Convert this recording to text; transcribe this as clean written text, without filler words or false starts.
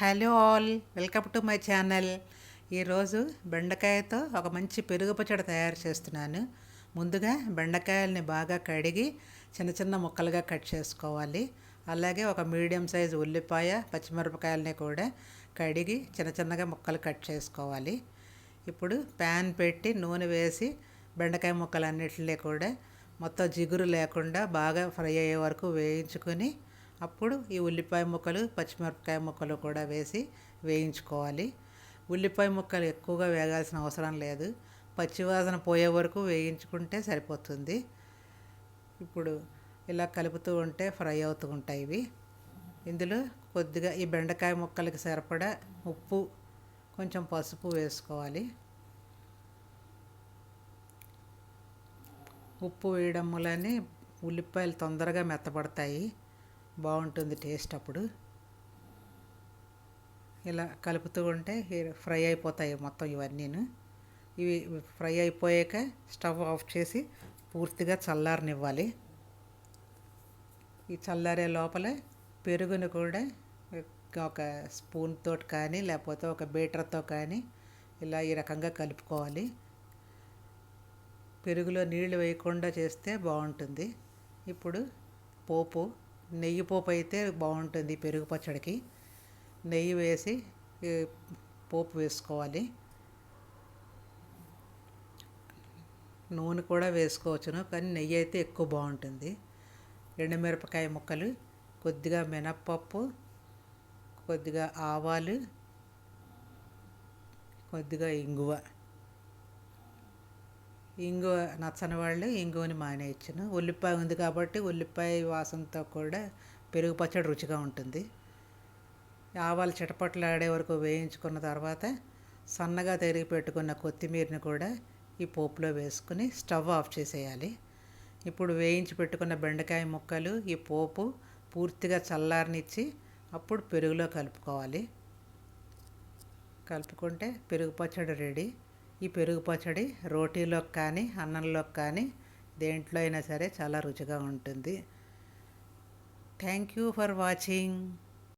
Hello all, welcome to my channel. ఈరోజు బెండకాయతో ఒక మంచి పెరుగు పచ్చడి తయారు చేస్తున్నాను. ముందుగా బెండకాయల్ని బాగా కడిగి చిన్న చిన్న ముక్కలుగా కట్ చేసుకోవాలి. అలాగే ఒక మీడియం సైజు ఉల్లిపాయ, పచ్చిమిరపకాయలని కూడా కడిగి చిన్న చిన్నగా ముక్కలు కట్ చేసుకోవాలి. ఇప్పుడు ప్యాన్ పెట్టి నూనె వేసి బెండకాయ ముక్కలన్నిటిని కూడా మొత్తం జిగురు లేకుండా బాగా ఫ్రై అయ్యే వరకు వేయించుకొని అప్పుడు ఈ ఉల్లిపాయ ముక్కలు, పచ్చిమిరపకాయ ముక్కలు కూడా వేసి వేయించుకోవాలి. ఉల్లిపాయ ముక్కలు ఎక్కువగా వేగాల్సిన అవసరం లేదు, పచ్చివాసన పోయే వరకు వేయించుకుంటే సరిపోతుంది. ఇప్పుడు ఇలా కలుపుతూ ఉంటే ఫ్రై అవుతూ ఉంటాయి ఇవి. ఇందులో కొద్దిగా ఈ బెండకాయ ముక్కలకి సరిపడా ఉప్పు, కొంచెం పసుపు వేసుకోవాలి. ఉప్పు వేయడం వల్లనే ఉల్లిపాయలు తొందరగా మెత్తబడతాయి, బాగుంటుంది టేస్ట్. అప్పుడు ఇలా కలుపుతూ ఉంటే ఫ్రై అయిపోతాయి మొత్తం ఇవన్నీను. ఇవి ఫ్రై అయిపోయాక స్టవ్ ఆఫ్ చేసి పూర్తిగా చల్లారనివ్వాలి. ఈ చల్లారే లోపల పెరుగును కూడా ఒక స్పూన్ తోటి కానీ లేకపోతే ఒక బీటర్తో కానీ ఇలా ఈ రకంగా కలుపుకోవాలి. పెరుగులో నీళ్లు వేయకుండా చేస్తే బాగుంటుంది. ఇప్పుడు పోపు, నెయ్యి పోపు అయితే బాగుంటుంది పెరుగు పచ్చడికి. నెయ్యి వేసి పోపు వేసుకోవాలి. నూనె కూడా వేసుకోవచ్చును, కానీ నెయ్యి అయితే ఎక్కువ బాగుంటుంది. ఎండుమిరపకాయ ముక్కలు, కొద్దిగా మినప్పప్పు, కొద్దిగా ఆవాలు, కొద్దిగా ఇంగువ. ఇంగువ నచ్చని వాళ్ళు ఇంగువని మానేయచ్చును. ఉల్లిపాయ ఉంది కాబట్టి ఉల్లిపాయ వాసనతో కూడా పెరుగు పచ్చడి రుచిగా ఉంటుంది. ఆవాలు చిటపట్లాడే వరకు వేయించుకున్న తర్వాత సన్నగా తరిగి పెట్టుకున్న కొత్తిమీరని కూడా ఈ పోపులో వేసుకుని స్టవ్ ఆఫ్ చేసేయాలి. ఇప్పుడు వేయించి పెట్టుకున్న బెండకాయ ముక్కలు, ఈ పోపు పూర్తిగా చల్లారనిచ్చి అప్పుడు పెరుగులో కలుపుకోవాలి. కలుపుకుంటే పెరుగు పచ్చడి రెడీ. ఈ పెరుగు పచ్చడి రోటీలోకి కానీ అన్నంలోకి కానీ దేంట్లో అయినా సరే చాలా రుచిగా ఉంటుంది. Thank you for watching.